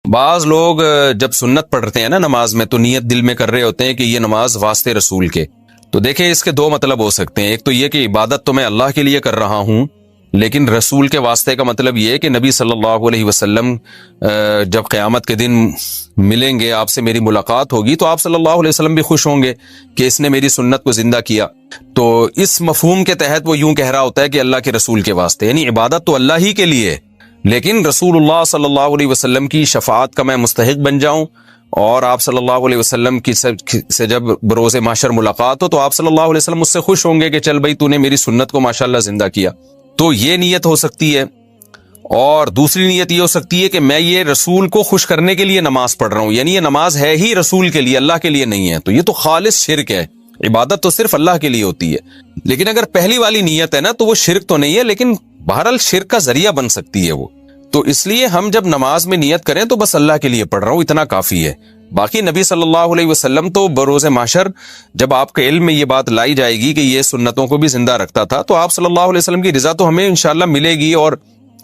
بعض لوگ جب سنت پڑھتے ہیں نا نماز میں تو نیت دل میں کر رہے ہوتے ہیں کہ یہ نماز واسطے رسول کے. تو دیکھیں اس کے دو مطلب ہو سکتے ہیں. ایک تو یہ کہ عبادت تو میں اللہ کے لیے کر رہا ہوں، لیکن رسول کے واسطے کا مطلب یہ ہے کہ نبی صلی اللہ علیہ وسلم جب قیامت کے دن ملیں گے، آپ سے میری ملاقات ہوگی، تو آپ صلی اللہ علیہ وسلم بھی خوش ہوں گے کہ اس نے میری سنت کو زندہ کیا. تو اس مفہوم کے تحت وہ یوں کہہ رہا ہوتا ہے کہ اللہ کے رسول کے واسطے، یعنی عبادت تو اللہ ہی کے لیے، لیکن رسول اللہ صلی اللہ علیہ وسلم کی شفاعت کا میں مستحق بن جاؤں، اور آپ صلی اللہ علیہ وسلم کی سے جب بروز محشر ملاقات ہو تو آپ صلی اللہ علیہ وسلم مجھ سے خوش ہوں گے کہ چل بھائی تو نے میری سنت کو ماشاءاللہ زندہ کیا. تو یہ نیت ہو سکتی ہے. اور دوسری نیت یہ ہو سکتی ہے کہ میں یہ رسول کو خوش کرنے کے لیے نماز پڑھ رہا ہوں، یعنی یہ نماز ہے ہی رسول کے لیے، اللہ کے لیے نہیں ہے. تو یہ تو خالص شرک ہے. عبادت تو صرف اللہ کے لیے ہوتی ہے. لیکن اگر پہلی والی نیت ہے نا تو وہ شرک تو نہیں ہے، لیکن بہرحال شرک کا ذریعہ بن سکتی ہے وہ. تو اس لیے ہم جب نماز میں نیت کریں تو بس اللہ کے لیے پڑھ رہا ہوں اتنا کافی ہے. باقی نبی صلی اللہ علیہ وسلم تو بروز محشر جب آپ کے علم میں یہ بات لائی جائے گی کہ یہ سنتوں کو بھی زندہ رکھتا تھا، تو آپ صلی اللہ علیہ وسلم کی رضا تو ہمیں انشاءاللہ ملے گی، اور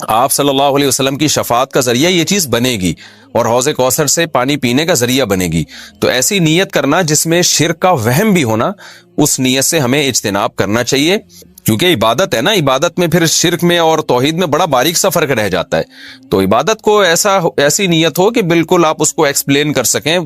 آپ صلی اللہ علیہ وسلم کی شفاعت کا ذریعہ یہ چیز بنے گی، اور حوض کوثر سے پانی پینے کا ذریعہ بنے گی. تو ایسی نیت کرنا جس میں شرک کا وہم بھی ہونا، اس نیت سے ہمیں اجتناب کرنا چاہیے، کیونکہ عبادت ہے نا. عبادت میں پھر شرک میں اور توحید میں بڑا باریک سا فرق رہ جاتا ہے. تو عبادت کو ایسی نیت ہو کہ بالکل آپ اس کو ایکسپلین کر سکیں.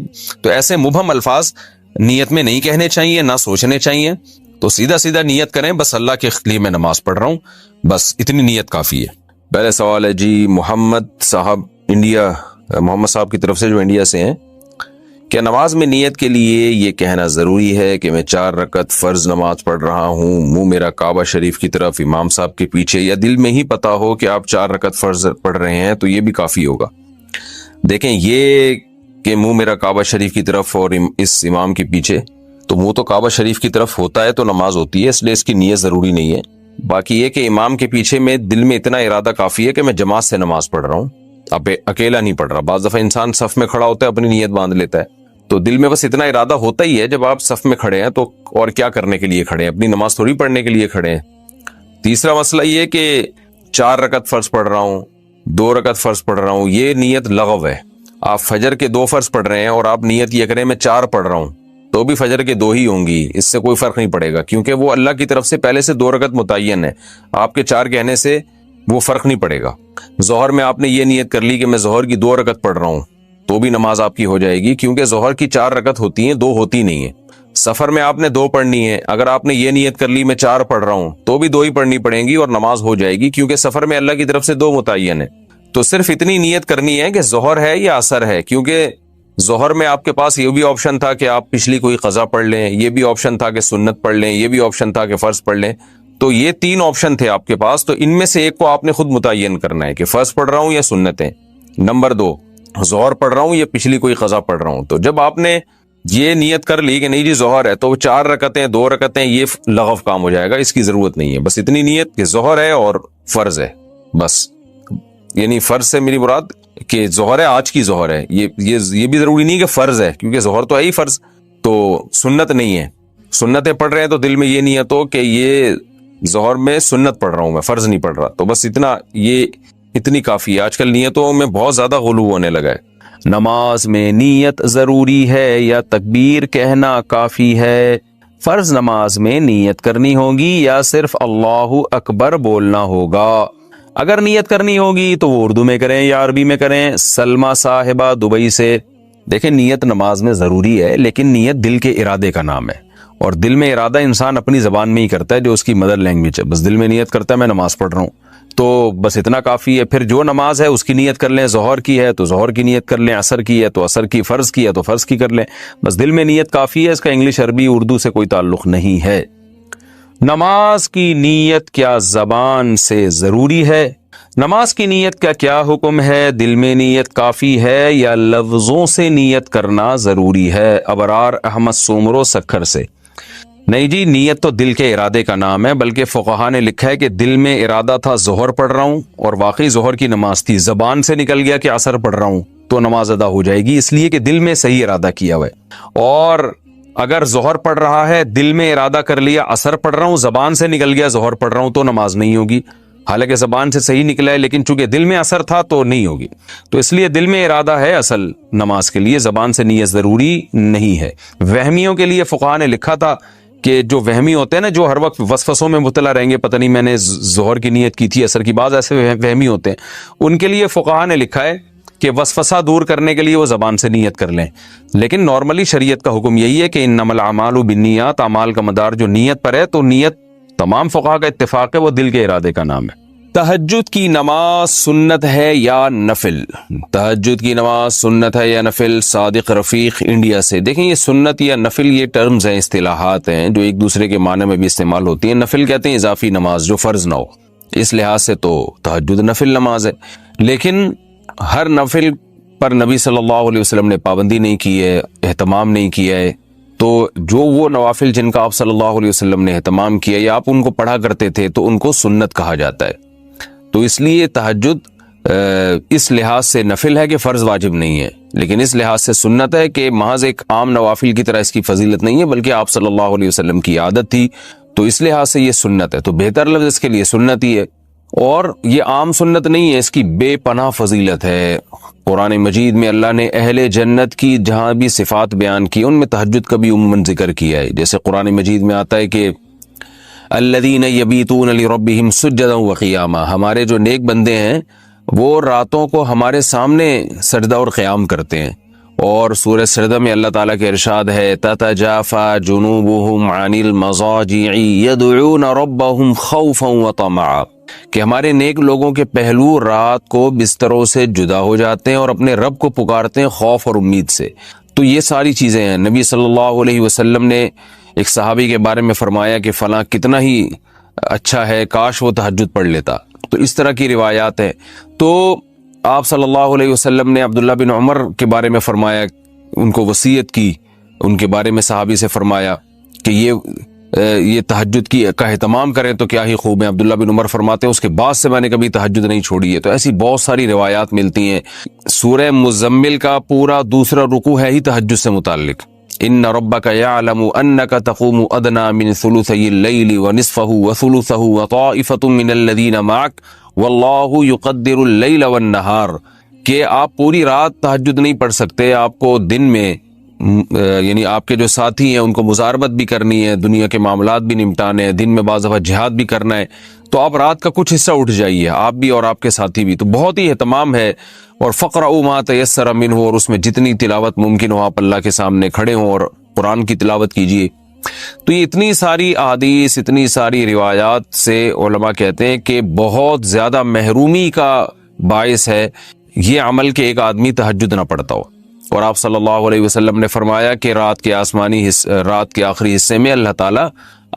تو ایسے مبہم الفاظ نیت میں نہیں کہنے چاہیے، نہ سوچنے چاہیے. تو سیدھا سیدھا نیت کریں، بس اللہ کے لیے میں نماز پڑھ رہا ہوں، بس اتنی نیت کافی ہے. پہلے سوال ہے جی محمد صاحب انڈیا، محمد صاحب کی طرف سے جو انڈیا سے ہیں، کیا نماز میں نیت کے لیے یہ کہنا ضروری ہے کہ میں 4 رکعت فرض نماز پڑھ رہا ہوں، منہ میرا کعبہ شریف کی طرف امام صاحب کے پیچھے، یا دل میں ہی پتا ہو کہ آپ 4 رکعت فرض پڑھ رہے ہیں تو یہ بھی کافی ہوگا؟ دیکھیں یہ کہ منہ میرا کعبہ شریف کی طرف اور اس امام کے پیچھے، تو منہ تو کعبہ شریف کی طرف ہوتا ہے تو نماز ہوتی ہے، اس لیے اس کی نیت ضروری نہیں ہے. باقی یہ کہ امام کے پیچھے میں دل میں اتنا ارادہ کافی ہے کہ میں جماعت سے نماز پڑھ رہا ہوں، اب اکیلا نہیں پڑھ رہا. بعض دفعہ انسان صف میں کھڑا ہوتا ہے اپنی نیت باندھ لیتا ہے، تو دل میں بس اتنا ارادہ ہوتا ہی ہے. جب آپ صف میں کھڑے ہیں تو اور کیا کرنے کے لیے کھڑے ہیں؟ اپنی نماز تھوڑی پڑھنے کے لیے کھڑے ہیں. تیسرا مسئلہ یہ کہ 4 رکعت فرض پڑھ رہا ہوں، 2 رکعت فرض پڑھ رہا ہوں، یہ نیت لغو ہے. آپ فجر کے 2 فرض پڑھ رہے ہیں اور آپ نیت یہ کریں میں 4 پڑھ رہا ہوں، تو بھی فجر کے 2 ہی ہوں گی، اس سے کوئی فرق نہیں پڑے گا، کیونکہ وہ اللہ کی طرف سے پہلے سے 2 رکعت متعین ہے. آپ کے 4 کہنے سے وہ فرق نہیں پڑے گا. ظہر میں آپ نے یہ نیت کر لی کہ میں ظہر کی 2 رکعت پڑھ رہا ہوں، تو بھی نماز آپ کی ہو جائے گی، کیونکہ ظہر کی 4 رکعت ہوتی ہیں، 2 ہوتی نہیں ہیں. سفر میں آپ نے 2 پڑھنی ہے، اگر آپ نے یہ نیت کر لی میں 4 پڑھ رہا ہوں تو بھی 2 ہی پڑھنی پڑیں گی اور نماز ہو جائے گی، کیونکہ سفر میں اللہ کی طرف سے 2 متعین ہے. تو صرف اتنی نیت کرنی ہے کہ ظہر ہے یا عصر ہے، کیونکہ ظہر میں آپ کے پاس یہ بھی آپشن تھا کہ آپ پچھلی کوئی قضا پڑھ لیں، یہ بھی آپشن تھا کہ سنت پڑھ لیں، یہ بھی آپشن تھا کہ فرض پڑھ لیں. تو یہ 3 آپشن تھے آپ کے پاس، تو ان میں سے ایک کو آپ نے خود متعین کرنا ہے کہ فرض پڑھ رہا ہوں یا سنتیں. نمبر 2 ظہر پڑھ رہا ہوں یا پچھلی کوئی قضا پڑھ رہا ہوں. تو جب آپ نے یہ نیت کر لی کہ نہیں جی ظہر ہے، تو 4 رکعتیں 2 رکعتیں یہ لغو کام ہو جائے گا، اس کی ضرورت نہیں ہے. بس اتنی نیت کہ ظہر ہے اور فرض ہے، بس. یعنی فرض سے میری مراد کہ ظہر ہے، آج کی ظہر ہے، یہ بھی ضروری نہیں کہ فرض ہے، کیونکہ ظہر تو ہے ہی فرض، تو سنت نہیں ہے. سنتیں پڑھ رہے ہیں تو دل میں یہ نیت ہو کہ یہ ظہر میں سنت پڑھ رہا ہوں، میں فرض نہیں پڑھ رہا. تو بس اتنی کافی ہے. آج کل نیتوں میں بہت زیادہ غلو ہونے لگا ہے. نماز میں نیت ضروری ہے یا تکبیر کہنا کافی ہے؟ فرض نماز میں نیت کرنی ہوگی یا صرف اللہ اکبر بولنا ہوگا؟ اگر نیت کرنی ہوگی تو وہ اردو میں کریں یا عربی میں کریں. سلمہ صاحبہ دبئی سے، دیکھیں نیت نماز میں ضروری ہے، لیکن نیت دل کے ارادے کا نام ہے، اور دل میں ارادہ انسان اپنی زبان میں ہی کرتا ہے جو اس کی مدر لینگویج ہے. بس دل میں نیت کرتا ہے میں نماز پڑھ رہا ہوں، تو بس اتنا کافی ہے. پھر جو نماز ہے اس کی نیت کر لیں، ظہر کی ہے تو ظہر کی نیت کر لیں، عصر کی ہے تو عصر کی، فرض کی ہے تو فرض کی کر لیں. بس دل میں نیت کافی ہے، اس کا انگلش عربی اردو سے کوئی تعلق نہیں ہے. نماز کی نیت کیا زبان سے ضروری ہے؟ نماز کی نیت کا کیا حکم ہے؟ دل میں نیت کافی ہے یا لفظوں سے نیت کرنا ضروری ہے؟ ابرار احمد سومرو سکھر سے. نہیں جی، نیت تو دل کے ارادے کا نام ہے، بلکہ فقہا نے لکھا ہے کہ دل میں ارادہ تھا ظہر پڑھ رہا ہوں اور واقعی ظہر کی نماز تھی، زبان سے نکل گیا کہ عصر پڑھ رہا ہوں تو نماز ادا ہو جائے گی، اس لیے کہ دل میں صحیح ارادہ کیا ہوا ہے. اور اگر ظہر پڑھ رہا ہے، دل میں ارادہ کر لیا عصر پڑھ رہا ہوں، زبان سے نکل گیا ظہر پڑھ رہا ہوں، تو نماز نہیں ہوگی. حالانکہ زبان سے صحیح نکلا ہے لیکن چونکہ دل میں اثر تھا تو نہیں ہوگی. تو اس لیے دل میں ارادہ ہے اصل نماز کے لیے، زبان سے نیت ضروری نہیں ہے. وہمیوں کے لیے فقہا نے لکھا تھا کہ جو وہمی ہوتے ہیں نا، جو ہر وقت وسوسوں میں مبتلا رہیں گے، پتہ نہیں میں نے ظہر کی نیت کی تھی عصر کی، بعض ایسے وہمی ہوتے ہیں، ان کے لیے فقہا نے لکھا ہے کہ وسوسہ دور کرنے کے لیے وہ زبان سے نیت کر لیں. لیکن نارملی شریعت کا حکم یہی ہے کہ انما الاعمال بالنیات، اعمال کا مدار جو نیت پر ہے، تو نیت تمام فقہا کا اتفاق ہے وہ دل کے ارادے کا نام ہے. تہجد کی نماز سنت ہے یا نفل؟ تہجد کی نماز سنت ہے یا نفل؟ صادق رفیق انڈیا سے. دیکھیں یہ سنت یا نفل یہ ٹرمز ہیں، اصطلاحات ہیں جو ایک دوسرے کے معنی میں بھی استعمال ہوتی ہیں. نفل کہتے ہیں اضافی نماز جو فرض نہ ہو، اس لحاظ سے تو تہجد نفل نماز ہے. لیکن ہر نفل پر نبی صلی اللہ علیہ وسلم نے پابندی نہیں کی ہے، اہتمام نہیں کیا ہے. تو جو وہ نوافل جن کا آپ صلی اللہ علیہ وسلم نے اہتمام کیا یا آپ ان کو پڑھا کرتے تھے تو ان کو سنت کہا جاتا ہے. تو اس لیے تہجد اس لحاظ سے نفل ہے کہ فرض واجب نہیں ہے، لیکن اس لحاظ سے سنت ہے کہ محض ایک عام نوافل کی طرح اس کی فضیلت نہیں ہے، بلکہ آپ صلی اللہ علیہ وسلم کی عادت تھی، تو اس لحاظ سے یہ سنت ہے. تو بہتر لفظ اس کے لیے سنت ہی ہے، اور یہ عام سنت نہیں ہے، اس کی بے پناہ فضیلت ہے. قرآن مجید میں اللہ نے اہل جنت کی جہاں بھی صفات بیان کی ان میں تہجد کا بھی عموماً ذکر کیا ہے. جیسے قرآن مجید میں آتا ہے کہ الذین یبیتون لربہم سجدا وقیاما، ہمارے جو نیک بندے ہیں وہ راتوں کو ہمارے سامنے سجدہ اور قیام کرتے ہیں. اور سورہ سجدہ میں اللہ تعالیٰ کے ارشاد ہے تتجافی جنوبہم عن المضاجع یدعون ربہم خوفا وطمعا، کہ ہمارے نیک لوگوں کے پہلو رات کو بستروں سے جدا ہو جاتے ہیں اور اپنے رب کو پکارتے ہیں خوف اور امید سے. تو یہ ساری چیزیں ہیں. نبی صلی اللہ علیہ وسلم نے ایک صحابی کے بارے میں فرمایا کہ فلاں کتنا ہی اچھا ہے، کاش وہ تہجد پڑھ لیتا. تو اس طرح کی روایات ہیں. تو آپ صلی اللہ علیہ وسلم نے عبداللہ بن عمر کے بارے میں فرمایا، ان کو وصیت کی، ان کے بارے میں صحابی سے فرمایا کہ یہ تہجد کا اہتمام کریں تو کیا ہی خوب ہے. عبداللہ بن عمر فرماتے ہیں اس کے بعد سے میں نے کبھی تہجد نہیں چھوڑی ہے. تو ایسی بہت ساری روایات ملتی ہیں. سورہ مزمل کا پورا دوسرا رکوع ہے ہی تہجد سے متعلق. ان ربک یعلم انک تقوم ادنی من ثلثی اللیل ونصفہ وثلثہ وطائفۃ من الذین معک واللہ یقدر اللیل والنہار، کہ آپ پوری رات تہجد نہیں پڑھ سکتے، آپ کو دن میں یعنی آپ کے جو ساتھی ہیں ان کو مزاربت بھی کرنی ہے، دنیا کے معاملات بھی نمٹانے ہیں، دن میں بعض دفعہ جہاد بھی کرنا ہے، تو آپ رات کا کچھ حصہ اٹھ جائیے، آپ بھی اور آپ کے ساتھی بھی. تو بہت ہی اہتمام ہے. اور فقرؤوا ما تیسر منہ، اور اس میں جتنی تلاوت ممکن ہو آپ اللہ کے سامنے کھڑے ہوں اور قرآن کی تلاوت کیجیے. تو یہ اتنی ساری احادیث، اتنی ساری روایات سے علماء کہتے ہیں کہ بہت زیادہ محرومی کا باعث ہے یہ عمل کہ ایک آدمی تہجد نہ پڑھتا ہو. اور آپ صلی اللہ علیہ وسلم نے فرمایا کہ رات کے آخری حصے میں اللہ تعالیٰ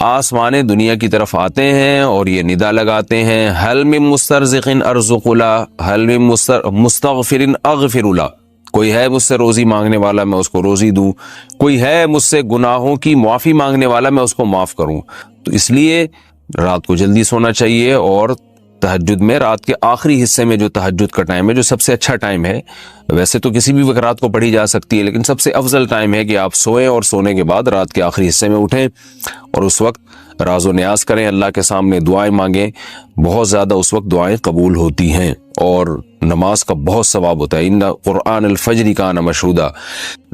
آسمان دنیا کی طرف آتے ہیں اور یہ ندا لگاتے ہیں حل من مسترزق ارزق له، حل من مستغفر اغفر له، کوئی ہے مجھ سے روزی مانگنے والا میں اس کو روزی دوں، کوئی ہے مجھ سے گناہوں کی معافی مانگنے والا میں اس کو معاف کروں. تو اس لیے رات کو جلدی سونا چاہیے، اور تہجد میں رات کے آخری حصے میں جو تہجد کا ٹائم ہے جو سب سے اچھا ٹائم ہے، ویسے تو کسی بھی وقت رات کو پڑھی جا سکتی ہے لیکن سب سے افضل ٹائم ہے کہ آپ سوئیں اور سونے کے بعد رات کے آخری حصے میں اٹھیں اور اس وقت راز و نیاز کریں، اللہ کے سامنے دعائیں مانگیں. بہت زیادہ اس وقت دعائیں قبول ہوتی ہیں اور نماز کا بہت ثواب ہوتا ہے. ان قرآن الفجر کان مشہودا.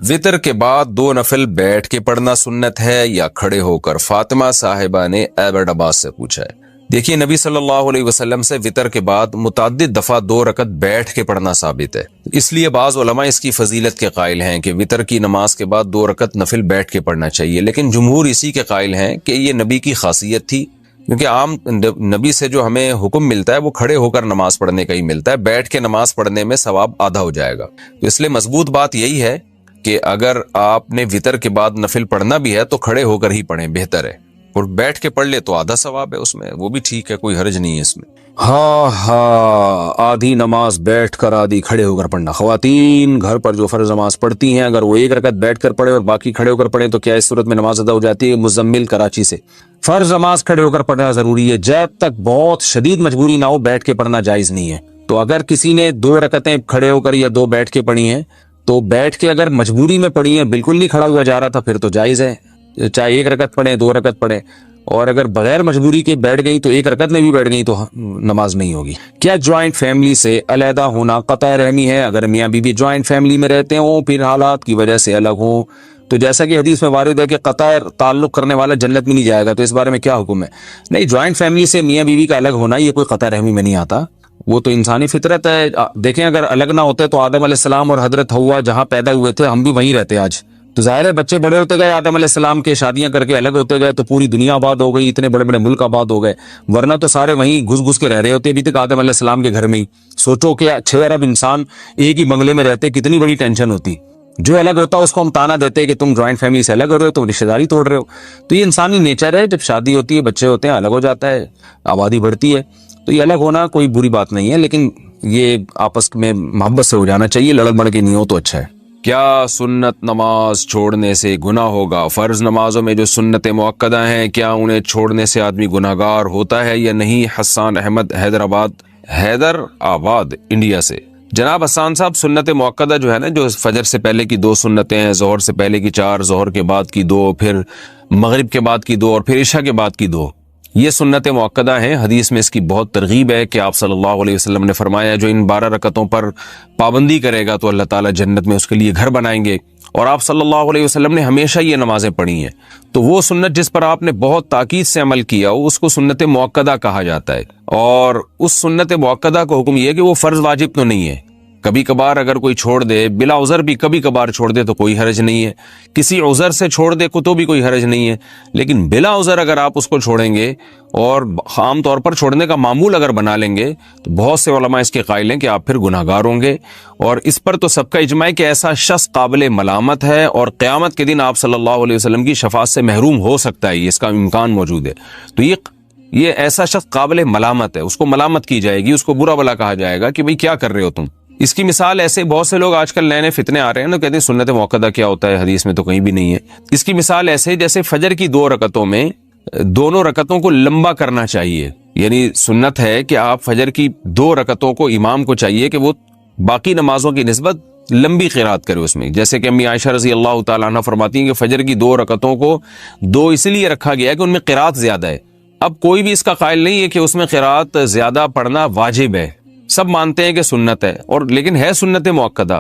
وطر کے بعد 2 نفل بیٹھ کے پڑھنا سنت ہے یا کھڑے ہو کر؟ فاطمہ صاحبہ نے ایبٹ عباس سے پوچھا ہے. دیکھیے نبی صلی اللہ علیہ وسلم سے وطر کے بعد متعدد دفعہ 2 رکعت بیٹھ کے پڑھنا ثابت ہے. اس لیے بعض علماء اس کی فضیلت کے قائل ہیں کہ وطر کی نماز کے بعد 2 رکعت نفل بیٹھ کے پڑھنا چاہیے، لیکن جمہور اسی کے قائل ہیں کہ یہ نبی کی خاصیت تھی، کیونکہ عام نبی سے جو ہمیں حکم ملتا ہے وہ کھڑے ہو کر نماز پڑھنے کا ہی ملتا ہے، بیٹھ کے نماز پڑھنے میں ثواب آدھا ہو جائے گا. تو اس لیے مضبوط بات یہی ہے کہ اگر آپ نے وطر کے بعد نفل پڑھنا بھی ہے تو کھڑے ہو کر ہی پڑھیں، بہتر ہے. اور بیٹھ کے پڑھ لے تو آدھا ثواب ہے اس میں، وہ بھی ٹھیک ہے، کوئی حرج نہیں ہے اس میں. آدھی نماز بیٹھ کر آدھی کھڑے ہو کر پڑھنا. خواتین گھر پر جو فرض نماز پڑھتی ہیں اگر وہ 1 رکعت بیٹھ کر پڑھے اور باقی کھڑے ہو کر پڑھیں تو کیا اس صورت میں نماز ادا ہو جاتی ہے؟ مزمل کراچی سے. فرض نماز کھڑے ہو کر پڑھنا ضروری ہے، جب تک بہت شدید مجبوری نہ ہو بیٹھ کے پڑھنا جائز نہیں ہے. تو اگر کسی نے 2 رکعتیں کھڑے ہو کر یا 2 بیٹھ کے پڑھی ہیں تو بیٹھ کے اگر مجبوری میں پڑھی ہیں، بالکل نہیں کھڑا ہوا جا رہا تھا، پھر تو جائز ہے، چاہے 1 رکعت پڑھیں 2 رکعت پڑھیں. اور اگر بغیر مجبوری کے بیٹھ گئی تو ایک رکعت میں بھی بیٹھ گئی تو نماز نہیں ہوگی۔ کیا جوائنٹ فیملی سے علیحدہ ہونا قطع رحمی ہے؟ اگر میاں بیوی جوائنٹ فیملی میں رہتے ہوں پھر حالات کی وجہ سے الگ ہوں تو جیسا کہ حدیث میں وارد ہے کہ قطع تعلق کرنے والا جنت میں نہیں جائے گا، تو اس بارے میں کیا حکم ہے؟ نہیں، جوائنٹ فیملی سے میاں بیوی کا الگ ہونا یہ کوئی قطع رحمی میں نہیں آتا، وہ تو انسانی فطرت ہے۔ دیکھیں اگر الگ نہ ہوتے تو آدم علیہ السلام اور حضرت حوا جہاں پیدا ہوئے تھے ہم بھی وہیں رہتے آج، تو ظاہر ہے بچے بڑے ہوتے گئے، آدم علیہ السلام کے شادیاں کر کے الگ ہوتے گئے تو پوری دنیا آباد ہو گئی، اتنے بڑے بڑے ملک آباد ہو گئے، ورنہ تو سارے وہیں گھس گھس کے رہ رہے ہوتے ابھی تک آدم علیہ السلام کے گھر میں ہی۔ سوچو کہ 6 ارب انسان ایک ہی بنگلے میں رہتے کتنی بڑی ٹینشن ہوتی۔ جو الگ ہوتا اس کو ہم تانا دیتے کہ تم جوائنٹ فیملی سے الگ ہو رہے ہو، تم رشتہ داری توڑ رہے ہو، تو یہ انسانی نیچر ہے، جب شادی ہوتی ہے بچے ہوتے ہیں الگ ہو جاتا ہے، آبادی بڑھتی ہے، تو یہ الگ ہونا کوئی بری بات نہیں ہے، لیکن یہ آپس میں محبت سے ہو جانا چاہیے، لڑ بڑھ کے نہیں ہو تو اچھا ہے۔ کیا سنت نماز چھوڑنے سے گناہ ہوگا؟ فرض نمازوں میں جو سنت مؤکدہ ہیں کیا انہیں چھوڑنے سے آدمی گناہگار ہوتا ہے یا نہیں؟ حسان احمد حیدر آباد انڈیا سے۔ جناب حسان صاحب، سنت مؤکدہ جو ہے نا، جو فجر سے پہلے کی 2 سنتیں ہیں، ظہر سے پہلے کی 4، ظہر کے بعد کی 2، پھر مغرب کے بعد کی 2 اور پھر عشاء کے بعد کی 2، یہ سنت مؤکدہ ہیں۔ حدیث میں اس کی بہت ترغیب ہے کہ آپ صلی اللہ علیہ وسلم نے فرمایا جو ان 12 رکعتوں پر پابندی کرے گا تو اللہ تعالیٰ جنت میں اس کے لیے گھر بنائیں گے، اور آپ صلی اللہ علیہ وسلم نے ہمیشہ یہ نمازیں پڑھی ہیں، تو وہ سنت جس پر آپ نے بہت تاکید سے عمل کیا اس کو سنت مؤکدہ کہا جاتا ہے، اور اس سنت مؤکدہ کو حکم یہ ہے کہ وہ فرض واجب تو نہیں ہے، کبھی کبھار اگر کوئی چھوڑ دے، بلا عذر بھی کبھی کبھار چھوڑ دے تو کوئی حرج نہیں ہے، کسی عذر سے چھوڑ دے تو بھی کوئی حرج نہیں ہے، لیکن بلا عذر اگر آپ اس کو چھوڑیں گے اور عام طور پر چھوڑنے کا معمول اگر بنا لیں گے تو بہت سے علماء اس کے قائل ہیں کہ آپ پھر گناہگار ہوں گے، اور اس پر تو سب کا اجماع ہے کہ ایسا شخص قابل ملامت ہے اور قیامت کے دن آپ صلی اللہ علیہ وسلم کی شفاعت سے محروم ہو سکتا ہے، اس کا امکان موجود ہے، تو یہ ایسا شخص قابل ملامت ہے، اس کو ملامت کی جائے گی، اس کو برا بلا کہا جائے گا کہ بھئی کیا کر رہے ہو تم۔ اس کی مثال ایسے بہت سے لوگ آج کل نئے نئے فتنے آ رہے ہیں نا، کہتے ہیں سنت مؤکدہ کیا ہوتا ہے، حدیث میں تو کہیں بھی نہیں ہے۔ اس کی مثال ایسے جیسے فجر کی 2 رکعتوں میں دونوں رکعتوں کو لمبا کرنا چاہیے، یعنی سنت ہے کہ آپ فجر کی 2 رکعتوں کو امام کو چاہیے کہ وہ باقی نمازوں کی نسبت لمبی قرات کرے اس میں، جیسے کہ امی عائشہ رضی اللہ تعالیٰ عنہ فرماتی ہیں کہ فجر کی 2 رکعتوں کو 2 اس لیے رکھا گیا ہے کہ ان میں قرات زیادہ ہے۔ اب کوئی بھی اس کا قائل نہیں ہے کہ اس میں قرات زیادہ پڑھنا واجب ہے، سب مانتے ہیں کہ سنت ہے، اور لیکن ہے سنت مؤکدہ۔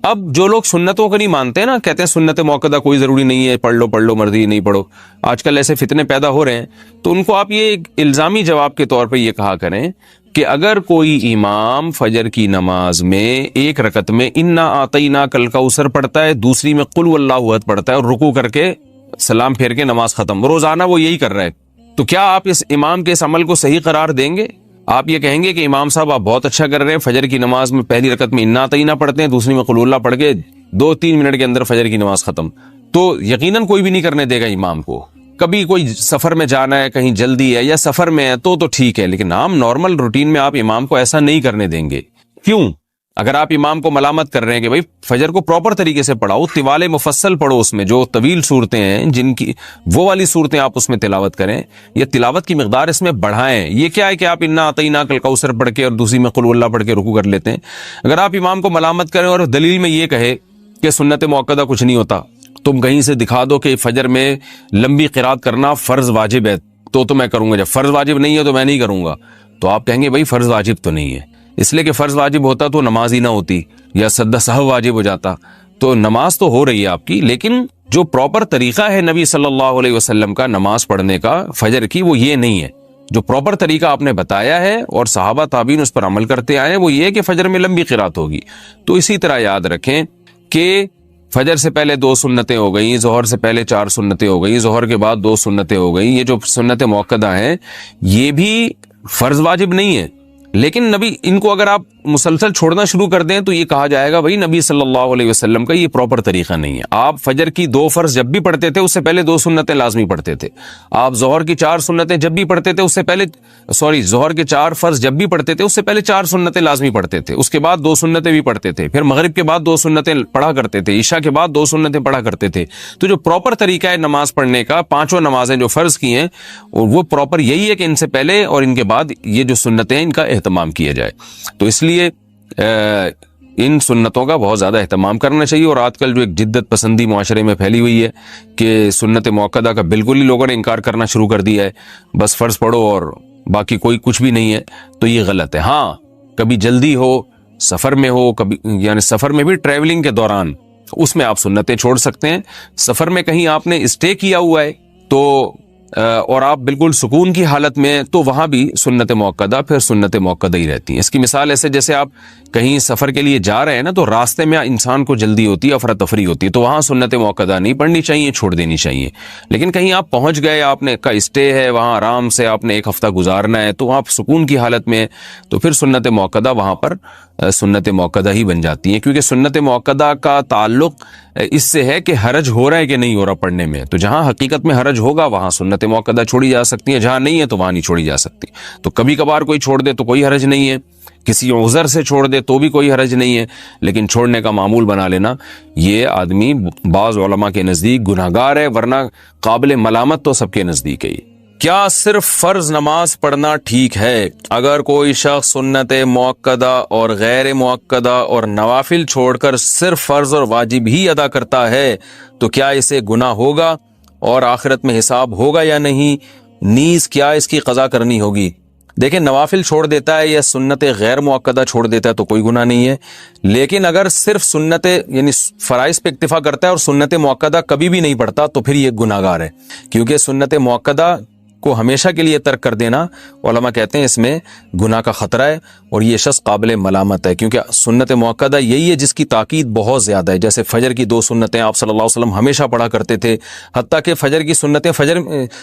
اب جو لوگ سنتوں کو نہیں مانتے نا، کہتے ہیں سنت مؤکدہ کوئی ضروری نہیں ہے، پڑھ لو مرضی نہیں پڑھو، آج کل ایسے فتنے پیدا ہو رہے ہیں، تو ان کو آپ یہ ایک الزامی جواب کے طور پہ یہ کہا کریں کہ اگر کوئی امام فجر کی نماز میں 1 رکعت میں انا اعطیناک الکوثر پڑھتا ہے، دوسری میں قل واللہ احد پڑھتا ہے اور رکوع کر کے سلام پھیر کے نماز ختم، روزانہ وہ یہی کر رہا ہے، تو کیا آپ اس امام کے اس عمل کو صحیح قرار دیں گے؟ آپ یہ کہیں گے کہ امام صاحب آپ بہت اچھا کر رہے ہیں، فجر کی نماز میں پہلی رکعت میں انا اعطیناک پڑھتے ہیں، دوسری میں قل اللہ پڑھ کے 2-3 منٹ کے اندر فجر کی نماز ختم، تو یقیناً کوئی بھی نہیں کرنے دے گا امام کو۔ کبھی کوئی سفر میں جانا ہے، کہیں جلدی ہے یا سفر میں ہے تو ٹھیک ہے، لیکن عام نارمل روٹین میں آپ امام کو ایسا نہیں کرنے دیں گے۔ کیوں؟ اگر آپ امام کو ملامت کر رہے ہیں کہ بھائی فجر کو پراپر طریقے سے پڑھاؤ، طوال مفصل پڑھو، اس میں جو طویل صورتیں ہیں جن کی وہ والی صورتیں آپ اس میں تلاوت کریں، یا تلاوت کی مقدار اس میں بڑھائیں۔ یہ کیا ہے کہ آپ انا اعطیناک الکوثر پڑھ کے اور دوسری میں قل اللہ پڑھ کے رکوع کر لیتے ہیں۔ اگر آپ امام کو ملامت کریں اور دلیل میں یہ کہے کہ سنت مؤکدہ کچھ نہیں ہوتا، تم کہیں سے دکھا دو کہ فجر میں لمبی قرات کرنا فرض واجب ہے تو میں کروں گا، جب فرض واجب نہیں ہے تو میں نہیں کروں گا، تو آپ کہیں گے بھائی فرض واجب تو نہیں ہے، اس لیے کہ فرض واجب ہوتا تو نماز ہی نہ ہوتی، یا سجدہ سہو واجب ہو جاتا، تو نماز تو ہو رہی ہے آپ کی، لیکن جو پراپر طریقہ ہے نبی صلی اللہ علیہ وسلم کا نماز پڑھنے کا فجر کی، وہ یہ نہیں ہے۔ جو پراپر طریقہ آپ نے بتایا ہے اور صحابہ تابعین اس پر عمل کرتے آئے ہیں وہ یہ ہے کہ فجر میں لمبی قرات ہوگی۔ تو اسی طرح یاد رکھیں کہ فجر سے پہلے 2 سنتیں ہو گئیں، ظہر سے پہلے 4 سنتیں ہو گئیں، ظہر کے بعد 2 سنتیں ہو گئیں، یہ جو سنت مؤکدہ ہیں یہ بھی فرض واجب نہیں ہے، لیکن نبی ان کو اگر آپ مسلسل چھوڑنا شروع کر دیں تو یہ کہا جائے گا بھائی نبی صلی اللہ علیہ وسلم کا یہ پراپر طریقہ نہیں ہے۔ آپ فجر کی 2 فرض جب بھی پڑھتے تھے اس سے پہلے 2 سنتیں لازمی پڑھتے تھے، آپ ظہر کی 4 سنتیں جب بھی پڑھتے تھے اس سے پہلے ظہر کے 4 فرض جب بھی پڑھتے تھے اس سے پہلے 4 سنتیں لازمی پڑھتے تھے، اس کے بعد 2 سنتیں بھی پڑھتے تھے، پھر مغرب کے بعد 2 سنتیں پڑھا کرتے تھے، عشاء کے بعد 2 سنتیں پڑھا کرتے تھے۔ تو جو پراپر طریقہ ہے نماز پڑھنے کا، 5 نمازیں جو فرض کی ہیں وہ پراپر یہی ہے کہ ان سے پہلے اور ان کے بعد یہ جو سنتیں ہیں ان کا اہتمام کیا جائے۔ تو اس لیے ان سنتوں کا بہت زیادہ اہتمام کرنا چاہیے. اور آج کل جو ایک جدت پسندی معاشرے میں پھیلی ہوئی ہے کہ سنت موقدہ کا بالکل ہی لوگوں نے انکار کرنا شروع کر دیا ہے, بس فرض پڑھو اور باقی کوئی کچھ بھی نہیں ہے, تو یہ غلط ہے. ہاں کبھی جلدی ہو, سفر میں ہو, کبھی یعنی سفر میں بھی ٹریولنگ کے دوران, اس میں آپ سنتیں چھوڑ سکتے ہیں. سفر میں کہیں آپ نے اسٹے کیا ہوا ہے تو اور آپ بالکل سکون کی حالت میں, تو وہاں بھی سنت موقدہ پھر سنت موقدہ ہی رہتی ہیں. اس کی مثال ایسے جیسے آپ کہیں سفر کے لیے جا رہے ہیں نا, تو راستے میں انسان کو جلدی ہوتی ہے, افراتفری ہوتی ہے, تو وہاں سنت موقدہ نہیں پڑھنی چاہیے, چھوڑ دینی چاہیے. لیکن کہیں آپ پہنچ گئے, آپ نے کا اسٹے ہے وہاں, آرام سے آپ نے ایک ہفتہ گزارنا ہے, تو آپ سکون کی حالت میں, تو پھر سنت موقدہ وہاں پر سنت موقدہ ہی بن جاتی ہیں. کیونکہ سنت موقدہ کا تعلق اس سے ہے کہ حرج ہو رہا ہے کہ نہیں ہو رہا پڑھنے میں. تو جہاں حقیقت میں حرج ہوگا وہاں سنت موقدہ چھوڑی جا سکتی ہیں, جہاں نہیں ہے تو وہاں نہیں چھوڑی جا سکتی. تو کبھی کبھار کوئی چھوڑ دے تو کوئی حرج نہیں ہے, کسی عذر سے چھوڑ دے تو بھی کوئی حرج نہیں ہے, لیکن چھوڑنے کا معمول بنا لینا, یہ آدمی بعض علماء کے نزدیک گناہگار ہے, ورنہ قابل ملامت تو سب کے نزدیک ہے. کیا صرف فرض نماز پڑھنا ٹھیک ہے؟ اگر کوئی شخص سنت موقدہ اور غیر موقدہ اور نوافل چھوڑ کر صرف فرض اور واجب ہی ادا کرتا ہے تو کیا اسے گناہ ہوگا اور آخرت میں حساب ہوگا یا نہیں؟ نیز کیا اس کی قضا کرنی ہوگی؟ دیکھیں, نوافل چھوڑ دیتا ہے یا سنت غیر موقدہ چھوڑ دیتا ہے تو کوئی گناہ نہیں ہے. لیکن اگر صرف سنت یعنی فرائض پہ اکتفا کرتا ہے اور سنت موقدہ کبھی بھی نہیں پڑھتا تو پھر یہ گناہگار ہے. کیونکہ سنت موقدہ کو ہمیشہ کے لیے ترک کر دینا, علماء کہتے ہیں اس میں گناہ کا خطرہ ہے, اور یہ شخص قابل ملامت ہے. کیونکہ سنت موقدہ یہی ہے جس کی تاکید بہت زیادہ ہے. جیسے فجر کی 2 سنتیں آپ صلی اللہ علیہ وسلم ہمیشہ پڑھا کرتے تھے, حتیٰ کہ فجر کی سنتیں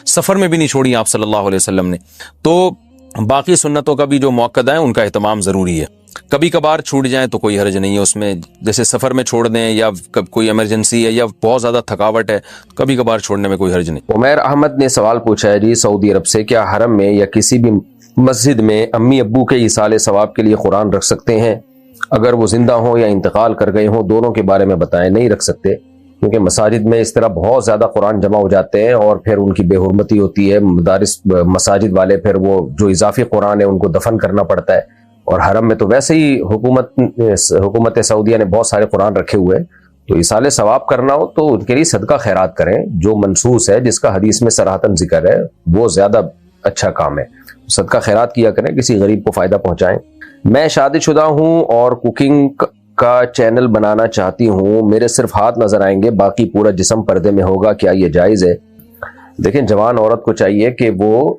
سفر میں بھی نہیں چھوڑی آپ صلی اللہ علیہ وسلم نے. تو باقی سنتوں کا بھی جو موقدہ ہیں ان کا اہتمام ضروری ہے. کبھی کبھار چھوٹ جائیں تو کوئی حرج نہیں ہے اس میں, جیسے سفر میں چھوڑ دیں یا کوئی ایمرجنسی ہے یا بہت زیادہ تھکاوٹ ہے, کبھی کبھار چھوڑنے میں کوئی حرج نہیں. عمیر احمد نے سوال پوچھا ہے جی سعودی عرب سے, کیا حرم میں یا کسی بھی مسجد میں امی ابو کے ایصال ثواب کے لیے قرآن رکھ سکتے ہیں؟ اگر وہ زندہ ہوں یا انتقال کر گئے ہوں, دونوں کے بارے میں بتائیں. نہیں رکھ سکتے, کیونکہ مساجد میں اس طرح بہت زیادہ قرآن جمع ہو جاتے ہیں اور پھر ان کی بے حرمتی ہوتی ہے. مدارس مساجد والے پھر وہ جو اضافی قرآن ہے ان کو دفن کرنا پڑتا ہے, اور حرم میں تو ویسے ہی حکومت سعودیہ نے بہت سارے قرآن رکھے ہوئے ہیں. تو ایصال ثواب کرنا ہو تو ان کے لیے صدقہ خیرات کریں, جو منصوص ہے, جس کا حدیث میں صراحتاً ذکر ہے, وہ زیادہ اچھا کام ہے. صدقہ خیرات کیا کریں, کسی غریب کو فائدہ پہنچائیں. میں شادی شدہ ہوں اور کوکنگ کا چینل بنانا چاہتی ہوں, میرے صرف ہاتھ نظر آئیں گے, باقی پورا جسم پردے میں ہوگا, کیا یہ جائز ہے؟ دیکھیں, جوان عورت کو چاہیے کہ وہ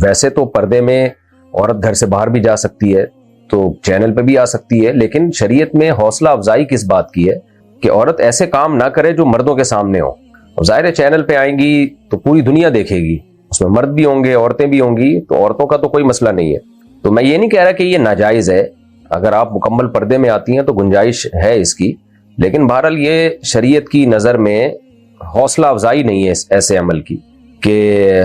ویسے تو پردے میں عورت گھر سے باہر بھی جا سکتی ہے, تو چینل پہ بھی آ سکتی ہے, لیکن شریعت میں حوصلہ افزائی کس بات کی ہے کہ عورت ایسے کام نہ کرے جو مردوں کے سامنے ہو. ظاہر چینل پہ آئیں گی تو پوری دنیا دیکھے گی, اس میں مرد بھی ہوں گے, عورتیں بھی ہوں گی, تو عورتوں کا تو کوئی مسئلہ نہیں ہے. تو میں یہ نہیں کہہ رہا کہ یہ ناجائز ہے, اگر آپ مکمل پردے میں آتی ہیں تو گنجائش ہے اس کی, لیکن بہرحال یہ شریعت کی نظر میں حوصلہ افزائی نہیں ہے ایسے عمل کی. کہ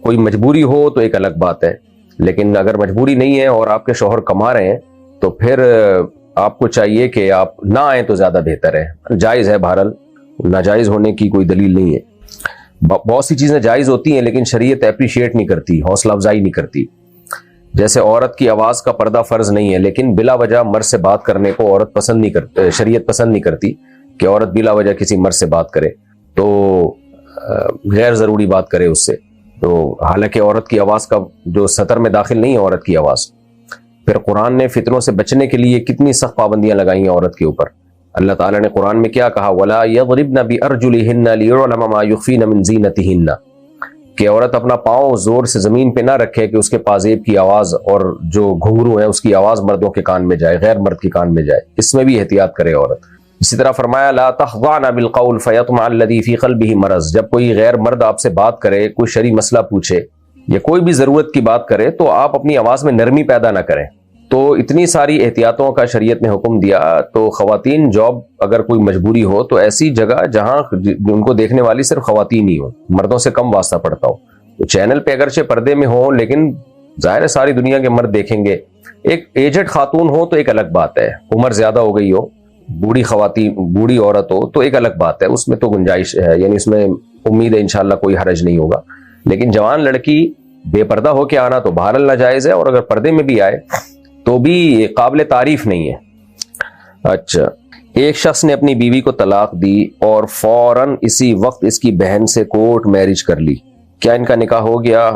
کوئی مجبوری ہو تو ایک الگ بات ہے, لیکن اگر مجبوری نہیں ہے اور آپ کے شوہر کما رہے ہیں تو پھر آپ کو چاہیے کہ آپ نہ آئیں تو زیادہ بہتر ہے. جائز ہے, بہرحال ناجائز ہونے کی کوئی دلیل نہیں ہے. بہت سی چیزیں جائز ہوتی ہیں لیکن شریعت اپریشیٹ نہیں کرتی, حوصلہ افزائی نہیں کرتی. جیسے عورت کی آواز کا پردہ فرض نہیں ہے, لیکن بلا وجہ مرد سے بات کرنے کو عورت پسند نہیں کرتی, شریعت پسند نہیں کرتی کہ عورت بلا وجہ کسی مرد سے بات کرے, تو غیر ضروری بات کرے اس سے. تو حالانکہ عورت کی آواز کا جو سطر میں داخل نہیں ہے عورت کی آواز. پھر قرآن نے فتنوں سے بچنے کے لیے کتنی سخت پابندیاں لگائی ہیں عورت کے اوپر. اللہ تعالیٰ نے قرآن میں کیا کہا, وَلَا يَضْرِبْنَ بِأَرْجُلِهِنَّ لِيُعْلَمَ مَا يُخْفِينَ مِنْ زِينَتِهِنَّ, کہ عورت اپنا پاؤں زور سے زمین پہ نہ رکھے کہ اس کے پازیب کی آواز اور جو گھنگرو ہے اس کی آواز مردوں کے کان میں جائے, غیر مرد کے کان میں جائے. اس میں بھی احتیاط کرے عورت. اسی طرح فرمایا لا تخضعن بالقول فيطمع الذي في قلبه مرض, جب کوئی غیر مرد آپ سے بات کرے, کوئی شرعی مسئلہ پوچھے یا کوئی بھی ضرورت کی بات کرے, تو آپ اپنی آواز میں نرمی پیدا نہ کریں. تو اتنی ساری احتیاطوں کا شریعت نے حکم دیا. تو خواتین جاب اگر کوئی مجبوری ہو تو ایسی جگہ جہاں ان کو دیکھنے والی صرف خواتین ہی ہو, مردوں سے کم واسطہ پڑتا ہو. تو چینل پہ اگرچہ پردے میں ہو لیکن ظاہر ہے ساری دنیا کے مرد دیکھیں گے. ایک ایجڈ خاتون ہو تو ایک الگ بات ہے, عمر زیادہ ہو گئی ہو, بوڑھی خواتین, بوڑھی عورت ہو تو ایک الگ بات ہے, اس میں تو گنجائش ہے, یعنی اس میں امید ہے انشاءاللہ کوئی حرج نہیں ہوگا. لیکن جوان لڑکی بے پردہ ہو کے آنا تو بہرحال ناجائز ہے, اور اگر پردے میں بھی آئے تو بھی قابل تعریف نہیں ہے. اچھا، ایک شخص نے اپنی بیوی کو طلاق دی اور فوراً اسی وقت اس کی بہن سے کورٹ میرج کر لی، کیا ان کا نکاح ہو گیا؟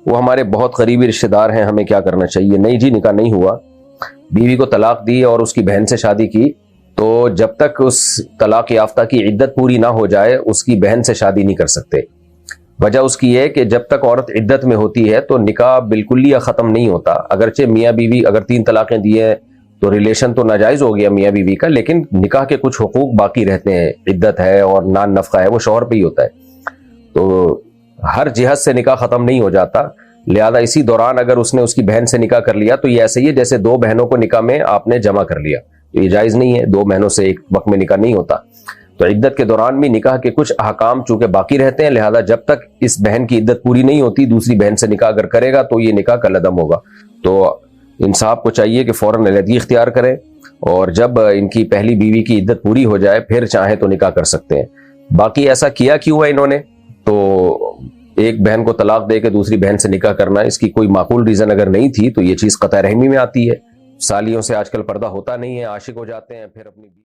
وہ ہمارے بہت قریبی رشتہ دار ہیں، ہمیں کیا کرنا چاہیے؟ نہیں جی، نکاح نہیں ہوا۔ بیوی کو طلاق دی اور اس کی بہن سے شادی کی، تو جب تک اس طلاق یافتہ کی عدت پوری نہ ہو جائے اس کی بہن سے شادی نہیں کر سکتے۔ وجہ اس کی ہے کہ جب تک عورت عدت میں ہوتی ہے تو نکاح بالکل ہی ختم نہیں ہوتا۔ اگرچہ میاں بیوی اگر 3 طلاقیں دی ہیں تو ریلیشن تو ناجائز ہو گیا میاں بیوی کا، لیکن نکاح کے کچھ حقوق باقی رہتے ہیں، عدت ہے اور نان نفقہ ہے، وہ شوہر پہ ہی ہوتا ہے، تو ہر جہت سے نکاح ختم نہیں ہو جاتا۔ لہذا اسی دوران اگر اس نے اس کی بہن سے نکاح کر لیا تو یہ ایسے ہی ہے جیسے 2 بہنوں کو نکاح میں آپ نے جمع کر لیا، یہ جائز نہیں ہے، 2 بہنوں سے ایک وقت میں نکاح نہیں ہوتا۔ تو عدت کے دوران بھی نکاح کے کچھ احکام چونکہ باقی رہتے ہیں، لہذا جب تک اس بہن کی عدت پوری نہیں ہوتی دوسری بہن سے نکاح اگر کرے گا تو یہ نکاح کالعدم ہوگا۔ تو انصاف کو چاہیے کہ فوراً علیحدگی اختیار کریں، اور جب ان کی پہلی بیوی کی عدت پوری ہو جائے پھر چاہیں تو نکاح کر سکتے ہیں۔ باقی ایسا کیا کیوں ہے انہوں نے؟ تو ایک بہن کو طلاق دے کے دوسری بہن سے نکاح کرنا، اس کی کوئی معقول ریزن اگر نہیں تھی تو یہ چیز قطع رحمی میں آتی ہے۔ سالیوں سے آج کل پردہ ہوتا نہیں ہے، عاشق ہو جاتے ہیں پھر اپنی